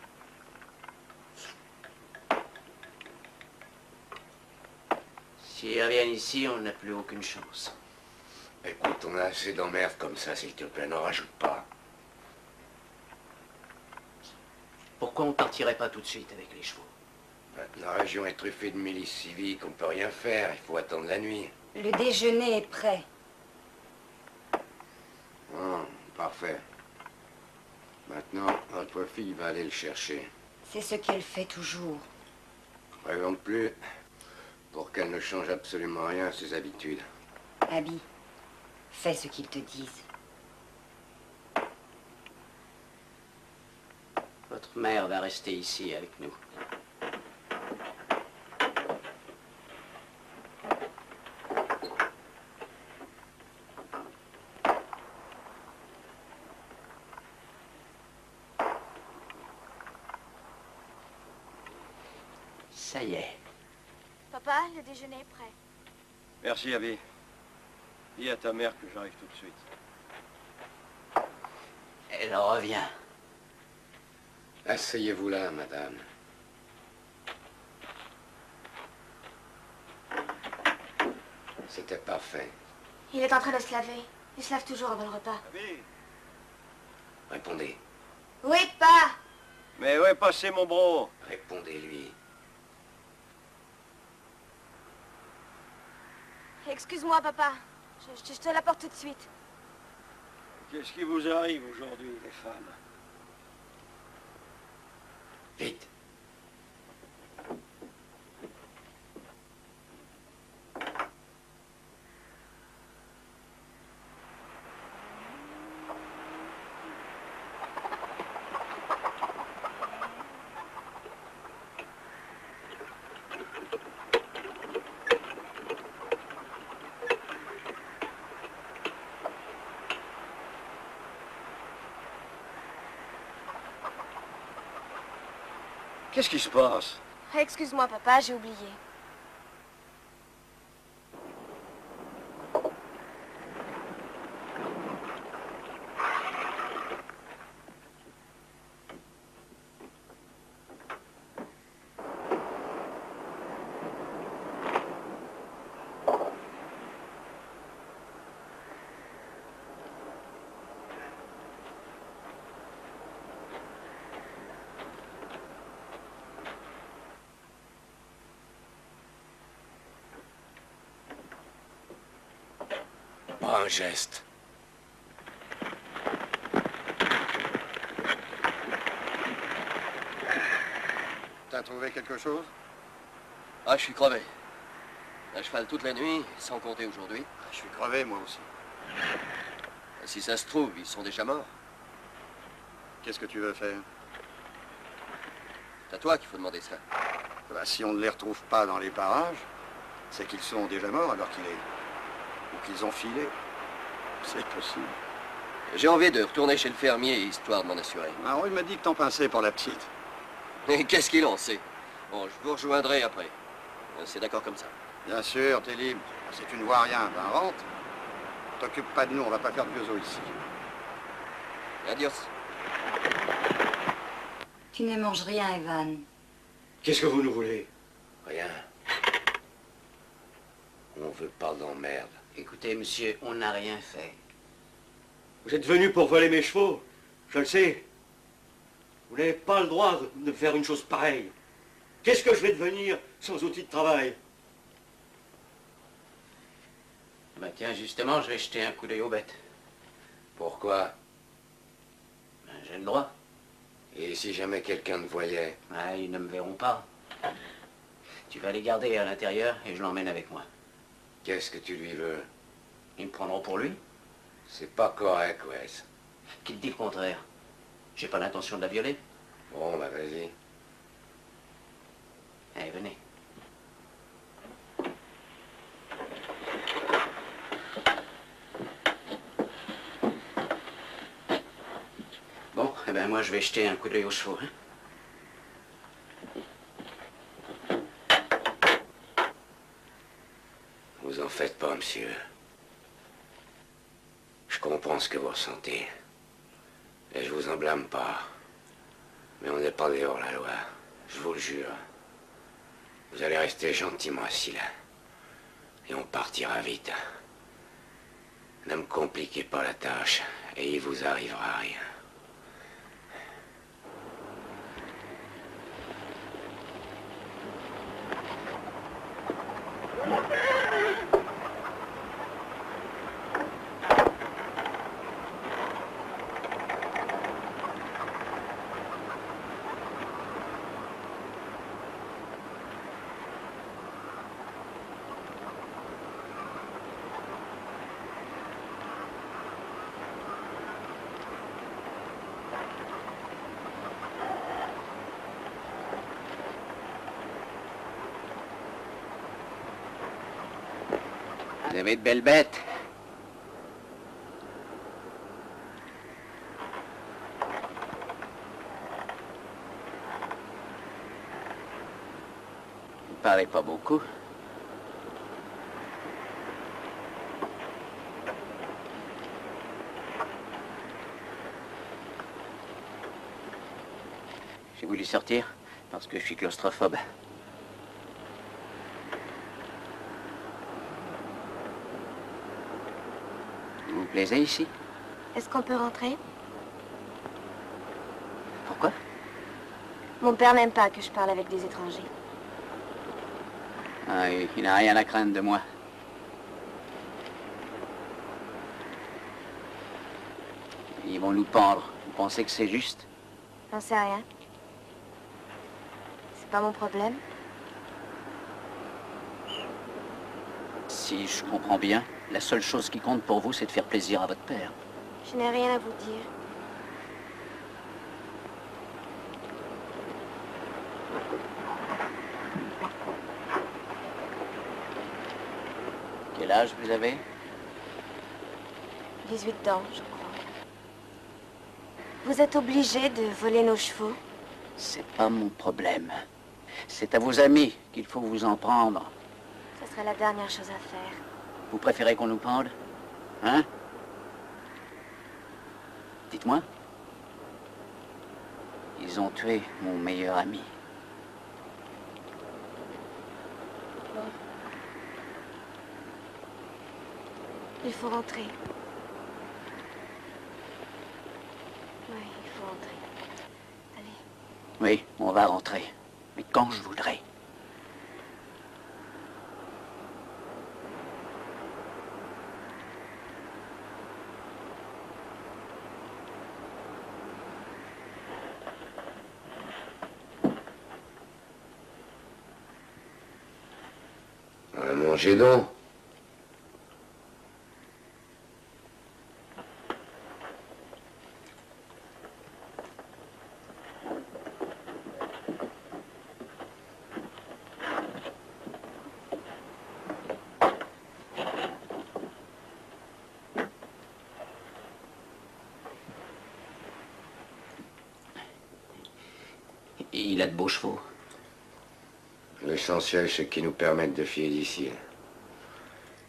Speaker 5: S'ils reviennent ici, on n'a plus aucune chance.
Speaker 4: Écoute, on a assez d'emmerdes comme ça, s'il te plaît, n'en rajoute pas.
Speaker 5: Pourquoi on partirait pas tout de suite avec les chevaux?
Speaker 4: La région est truffée de milices civiques, on peut rien faire, il faut attendre la nuit.
Speaker 8: Le déjeuner est prêt.
Speaker 4: On Parfait. Maintenant, votre fille va aller le chercher.
Speaker 8: C'est ce qu'elle fait toujours.
Speaker 4: Présente plus pour qu'elle ne change absolument rien à ses habitudes.
Speaker 8: Abby, fais ce qu'ils te disent.
Speaker 5: Votre mère va rester ici avec nous. Ça y est.
Speaker 10: Papa, le déjeuner est prêt.
Speaker 6: Merci, Abby. Dis à ta mère que j'arrive tout de suite.
Speaker 5: Elle revient.
Speaker 4: Asseyez-vous là, madame. C'était parfait.
Speaker 10: Il est en train de se laver. Il se lave toujours avant le repas.
Speaker 6: Abby.
Speaker 4: Répondez.
Speaker 10: Oui, pas.
Speaker 6: Mais où est passé mon bro?
Speaker 4: Répondez-lui.
Speaker 10: Excuse-moi, papa. Je te l'apporte tout de suite.
Speaker 6: Qu'est-ce qui vous arrive aujourd'hui, les femmes?
Speaker 4: Vite.
Speaker 6: Qu'est-ce qui se passe?
Speaker 10: Excuse-moi, papa, j'ai oublié.
Speaker 4: Pas un geste.
Speaker 2: T'as trouvé quelque chose?
Speaker 9: Ah, je suis crevé. À cheval toute la nuit, sans compter aujourd'hui.
Speaker 2: Je suis crevé, moi aussi.
Speaker 9: Si ça se trouve, ils sont déjà morts.
Speaker 2: Qu'est-ce que tu veux faire?
Speaker 9: C'est à toi qu'il faut demander ça.
Speaker 2: Bah, si on ne les retrouve pas dans les parages, c'est qu'ils sont déjà morts alors qu'il est... ou qu'ils ont filé. C'est possible.
Speaker 9: J'ai envie de retourner chez le fermier, histoire de m'en assurer.
Speaker 2: Alors, il m'a dit que t'en pinçais pour la petite.
Speaker 9: Et qu'est-ce qu'il en sait? Bon, je vous rejoindrai après. C'est d'accord comme ça.
Speaker 2: Bien sûr, t'es libre. Si tu ne vois rien, ben rentre. T'occupe pas de nous, on va pas faire de vieux os ici.
Speaker 9: Adios.
Speaker 8: Tu ne manges rien, Evan.
Speaker 6: Qu'est-ce que vous nous voulez?
Speaker 4: Rien. On veut pas d'emmerde.
Speaker 5: Écoutez, monsieur, on n'a rien fait.
Speaker 6: Vous êtes venu pour voler mes chevaux, je le sais. Vous n'avez pas le droit de faire une chose pareille. Qu'est-ce que je vais devenir sans outil de travail?
Speaker 5: Bah tiens, justement, je vais jeter un coup d'œil aux bêtes.
Speaker 4: Pourquoi?
Speaker 5: Ben, j'ai le droit.
Speaker 4: Et si jamais quelqu'un te voyait?
Speaker 5: Ah, ils ne me verront pas. Tu vas les garder à l'intérieur et je l'emmène avec moi.
Speaker 4: Qu'est-ce que tu lui veux?
Speaker 5: Ils me prendront pour lui.
Speaker 4: C'est pas correct, Wes.
Speaker 5: Qui te dit le contraire? J'ai pas l'intention de la violer.
Speaker 4: Bon, bah vas-y.
Speaker 5: Allez, venez. Bon, eh ben moi je vais jeter un coup d'œil aux chevaux, hein.
Speaker 4: Vous en faites pas, monsieur. Je comprends ce que vous ressentez. Et je vous en blâme pas. Mais on n'est pas dehors la loi. Je vous le jure. Vous allez rester gentiment assis là. Et on partira vite. Ne me compliquez pas la tâche. Et il vous arrivera rien.
Speaker 5: avez de belles bêtes. Vous parlez pas beaucoup. J'ai voulu sortir parce que je suis claustrophobe. Vous vous plaisez ici?
Speaker 10: Est-ce qu'on peut rentrer?
Speaker 5: Pourquoi?
Speaker 10: Mon père n'aime pas que je parle avec des étrangers.
Speaker 5: Ah, il n'a rien à craindre de moi. Ils vont nous pendre. Vous pensez que c'est juste?
Speaker 10: J'en sais rien. C'est pas mon problème.
Speaker 5: Si je comprends bien, la seule chose qui compte pour vous, c'est de faire plaisir à votre père.
Speaker 10: Je n'ai rien à vous dire.
Speaker 5: Quel âge vous avez?
Speaker 10: 18 ans, je crois. Vous êtes obligé de voler nos chevaux?
Speaker 5: C'est pas mon problème. C'est à vos amis qu'il faut vous en prendre.
Speaker 10: Ce serait la dernière chose à faire.
Speaker 5: Vous préférez qu'on nous pende? Hein? Dites-moi. Ils ont tué mon meilleur ami.
Speaker 10: Il faut rentrer. Oui, il faut rentrer. Allez.
Speaker 5: Oui, on va rentrer. Mais quand je voudrai.
Speaker 4: Mangez donc.
Speaker 5: Il a de beaux chevaux.
Speaker 4: L'essentiel, c'est qu'ils nous permettent de filer d'ici.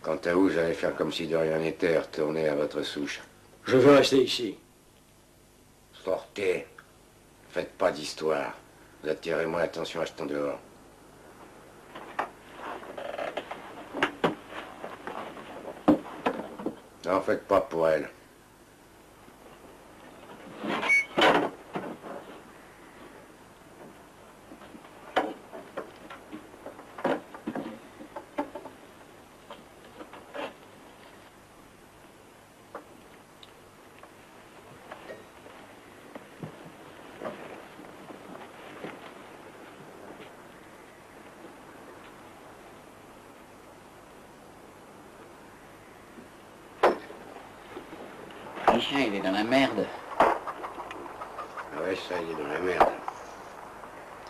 Speaker 4: Quant à vous, j'allais faire comme si de rien n'était et retourner à votre souche.
Speaker 6: Je veux rester ici.
Speaker 4: Sortez. Faites pas d'histoire. Vous attirez moins l'attention en jetant dehors. N'en faites pas pour elle.
Speaker 5: Le chien, il est dans la merde.
Speaker 4: Ah ouais, ça, il est dans la merde.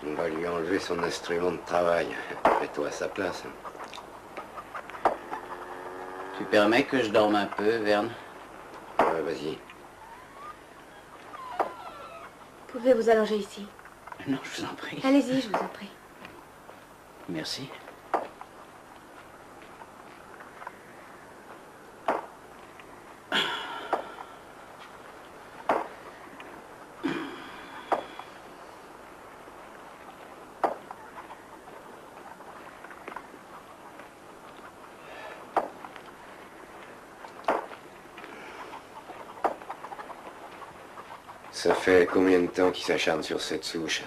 Speaker 4: On va lui enlever son instrument de travail. Mets-toi à sa place.
Speaker 5: Tu permets que je dorme un peu, Verne?
Speaker 4: Ouais, vas-y.
Speaker 10: Pouvez vous allonger ici?
Speaker 5: Non, je vous en prie.
Speaker 10: Allez-y, je vous en prie.
Speaker 5: Merci.
Speaker 4: Ça fait combien de temps qu'il s'acharne sur cette souche?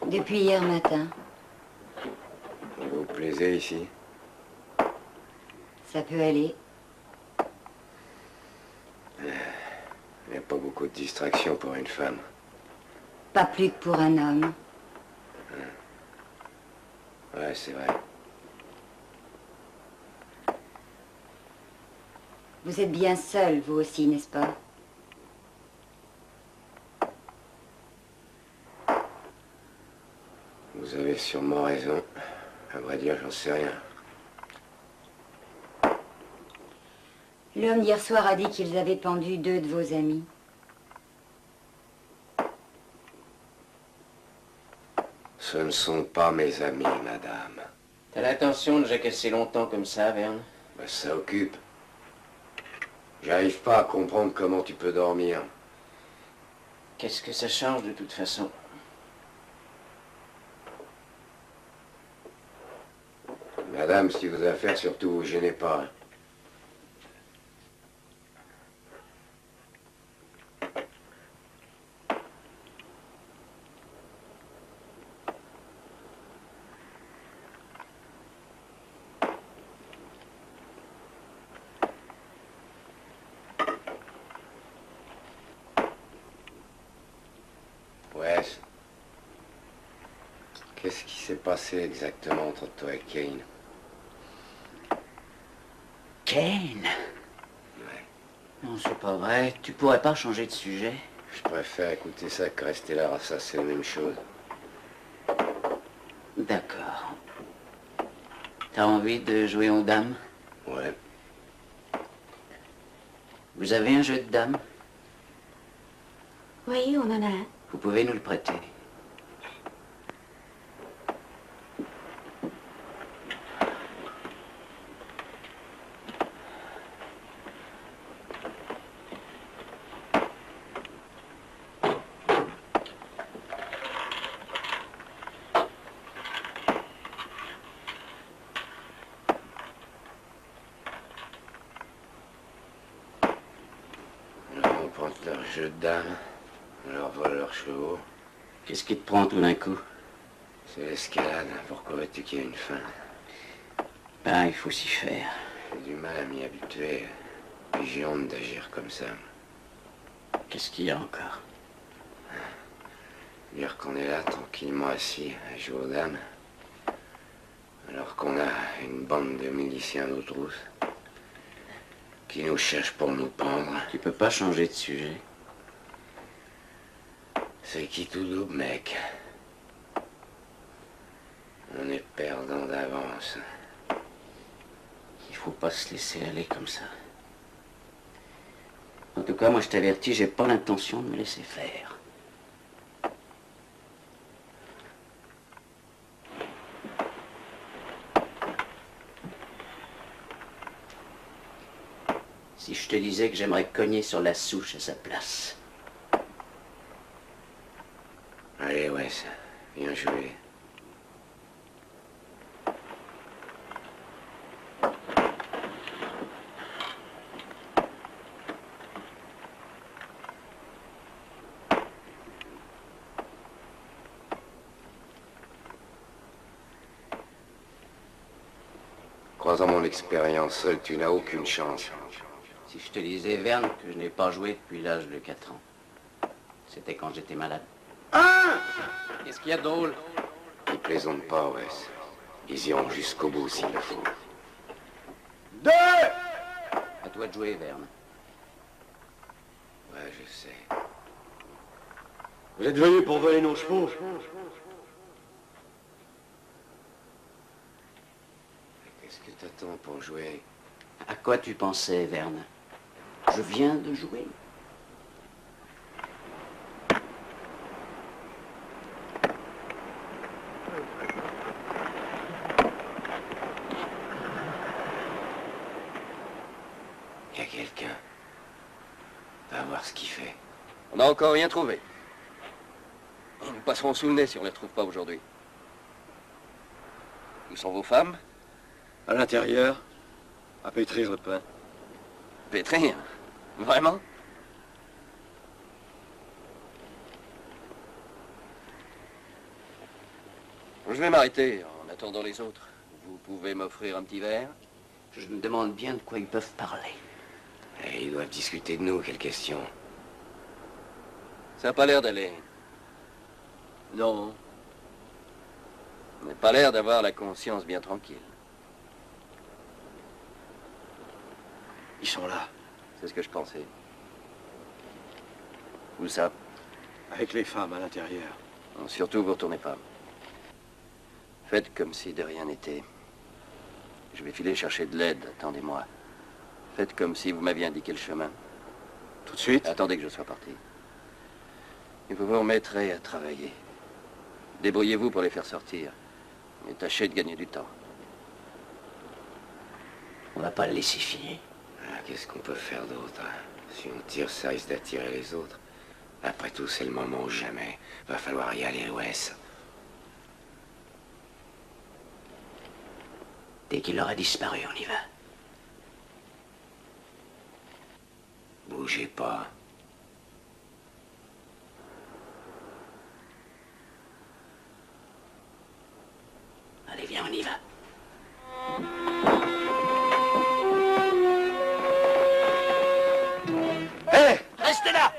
Speaker 8: Depuis hier matin.
Speaker 4: Vous vous plaisez ici?
Speaker 8: Ça peut aller.
Speaker 4: Il n'y a pas beaucoup de distractions pour une femme.
Speaker 8: Pas plus que pour un homme.
Speaker 4: Ouais, c'est vrai.
Speaker 8: Vous êtes bien seul, vous aussi, n'est-ce pas?
Speaker 4: Vous avez sûrement raison. À vrai dire, j'en sais rien.
Speaker 8: L'homme d'hier soir a dit qu'ils avaient pendu 2 de vos amis.
Speaker 4: Ce ne sont pas mes amis, madame.
Speaker 5: T'as l'intention de jacasser longtemps comme ça, Verne?
Speaker 4: Ben, ça occupe. J'arrive pas à comprendre comment tu peux dormir.
Speaker 5: Qu'est-ce que ça change de toute façon?
Speaker 4: Madame, si vos affaires, surtout, vous gênez pas. Wes, qu'est-ce qui s'est passé exactement entre toi et Kane?
Speaker 5: Kane?
Speaker 4: Ouais.
Speaker 5: Non, c'est pas vrai. Tu pourrais pas changer de sujet?
Speaker 4: Je préfère écouter ça que rester là, ça c'est la même chose.
Speaker 5: D'accord. T'as envie de jouer aux dames?
Speaker 4: Ouais.
Speaker 5: Vous avez un jeu de dames?
Speaker 10: Oui, on en a un.
Speaker 5: Vous pouvez nous le prêter.
Speaker 4: Alors on prend leur jeu de dames, on leur vole leurs chevaux.
Speaker 5: Qu'est-ce qui te prend tout d'un coup?
Speaker 4: C'est l'escalade, pourquoi veux-tu qu'il y ait une fin?
Speaker 5: Ben, il faut s'y faire.
Speaker 4: J'ai du mal à m'y habituer, puis j'ai honte d'agir comme ça.
Speaker 5: Qu'est-ce qu'il y a encore?
Speaker 4: Dire qu'on est là, tranquillement assis, à jouer aux dames, alors qu'on a une bande de miliciens d'eau trousse qui nous cherchent pour nous pendre.
Speaker 5: Tu peux pas changer de sujet.
Speaker 4: C'est qui tout double, mec. On est perdant d'avance.
Speaker 5: Il faut pas se laisser aller comme ça. En tout cas, moi je t'avertis, j'ai pas l'intention de me laisser faire. Si je te disais que j'aimerais cogner sur la souche à sa place.
Speaker 4: Allez, Wes, bien joué. Croisant mon expérience, seul tu n'as aucune chance.
Speaker 5: Si je te disais, Verne, que je n'ai pas joué depuis l'âge de 4 ans. C'était quand j'étais malade. Qu'est-ce qu'il y a de drôle?
Speaker 4: Ils plaisantent pas, Wes. Ils iront jusqu'au bout s'il le faut.
Speaker 2: 2!
Speaker 5: À toi de jouer, Verne.
Speaker 4: Ouais, je sais.
Speaker 6: Vous êtes venus pour voler nos chevaux?
Speaker 4: Qu'est-ce que t'attends pour jouer?
Speaker 5: À quoi tu pensais, Verne? Je viens de jouer.
Speaker 4: Il y a quelqu'un. Va voir ce qu'il fait.
Speaker 9: On n'a encore rien trouvé. Ils nous passeront sous le nez si on ne les retrouve pas aujourd'hui. Où sont vos femmes?
Speaker 6: À l'intérieur, à pétrir le pain.
Speaker 9: Pétrir? Vraiment? Je vais m'arrêter en attendant les autres. Vous pouvez m'offrir un petit verre?
Speaker 5: Je me demande bien de quoi ils peuvent parler.
Speaker 4: Et ils doivent discuter de nous, quelle question?
Speaker 9: Ça n'a pas l'air d'aller.
Speaker 6: Non.
Speaker 9: On n'a pas l'air d'avoir la conscience bien tranquille.
Speaker 6: Ils sont là,
Speaker 9: C'est ce que je pensais. Où ça?
Speaker 6: avec les femmes à l'intérieur.
Speaker 9: Non, surtout, vous retournez pas. Faites comme si de rien n'était. Je vais filer chercher de l'aide, attendez-moi. Faites comme si vous m'aviez indiqué le chemin.
Speaker 6: Tout de suite?
Speaker 9: Attendez que je sois parti. Et vous vous remettrez à travailler. Débrouillez-vous pour les faire sortir. Mais tâchez de gagner du temps.
Speaker 5: On va pas le laisser filer.
Speaker 4: Ah, qu'est-ce qu'on peut faire d'autre, hein? Si on tire, ça risque d'attirer les autres. Après tout, c'est le moment ou jamais. Va falloir y aller, Wes.
Speaker 5: Dès qu'il aura disparu, on y va.
Speaker 4: Bougez pas.
Speaker 5: Allez, viens, on y va.
Speaker 2: Hé!
Speaker 5: Restez là!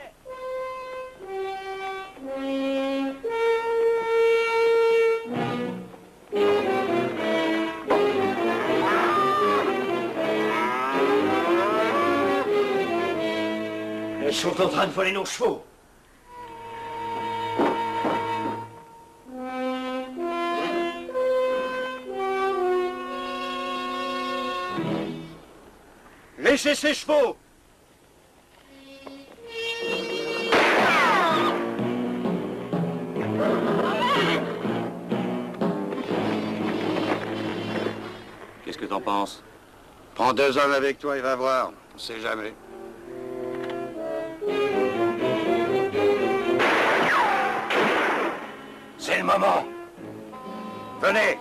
Speaker 6: Ils sont en train de voler nos chevaux. Laissez ces chevaux!
Speaker 7: Qu'est-ce que t'en penses?
Speaker 2: Prends 2 hommes avec toi et va voir. On sait jamais. C'est le moment. Venez.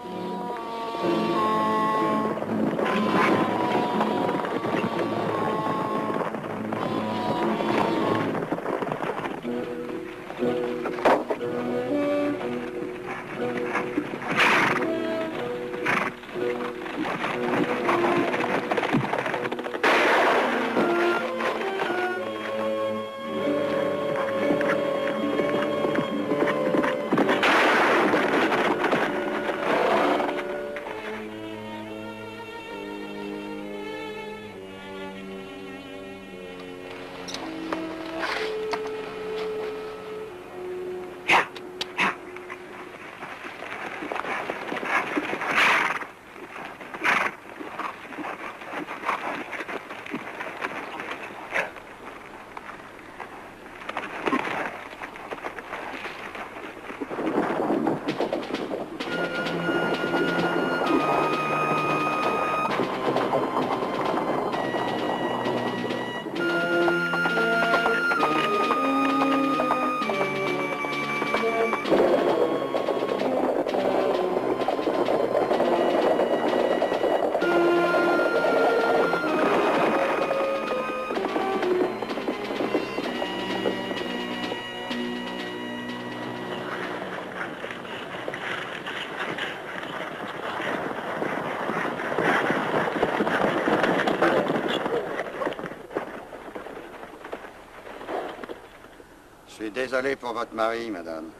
Speaker 2: Je suis désolé pour votre mari, madame.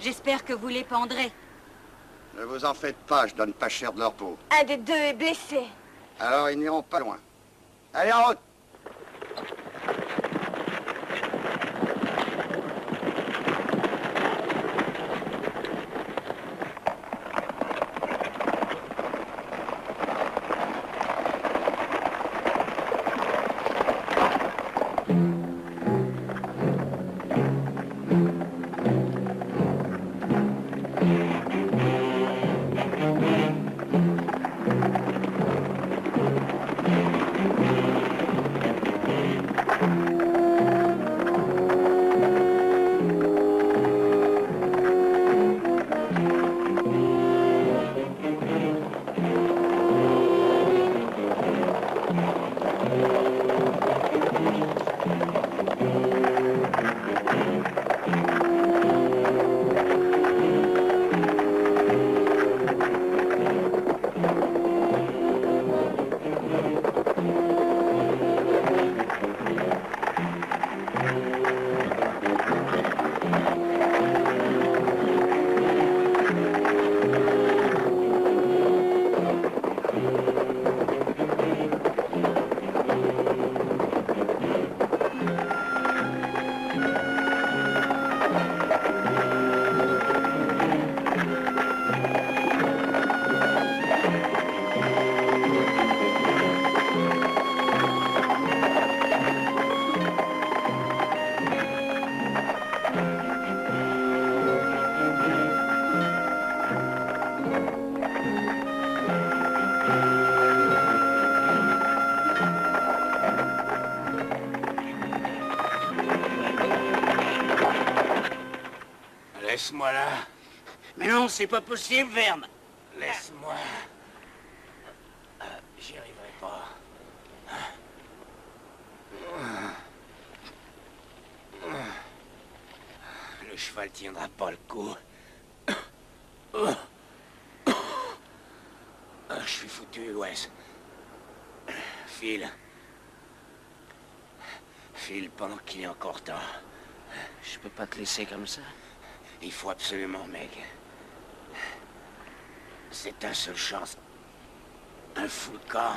Speaker 10: J'espère que vous l'épandrez.
Speaker 2: Ne vous en faites pas, je donne pas cher de leur peau.
Speaker 10: Un des deux est blessé.
Speaker 2: Alors ils n'iront pas loin. Allez, en route!
Speaker 4: Laisse-moi là.
Speaker 5: Mais non, c'est pas possible, Verne.
Speaker 4: Laisse-moi. J'y arriverai pas. Le cheval tiendra pas le coup. Je suis foutu, Wes. File. File pendant qu'il est encore temps.
Speaker 5: Je peux pas te laisser comme ça.
Speaker 4: Il faut absolument, mec. C'est ta seule chance. Un fou de camp.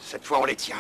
Speaker 2: Cette fois, on les tient.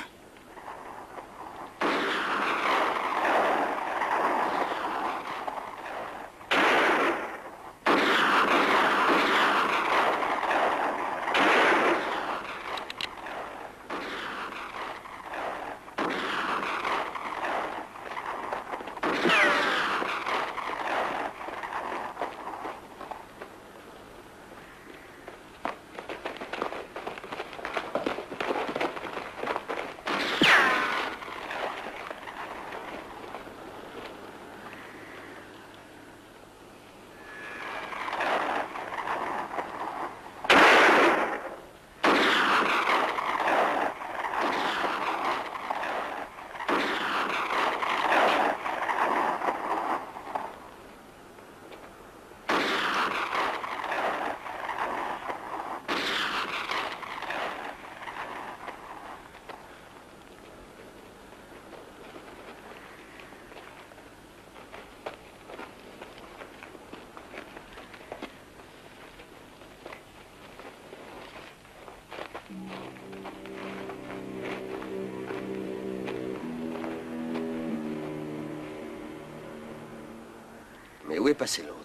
Speaker 3: Mais où est passé l'autre?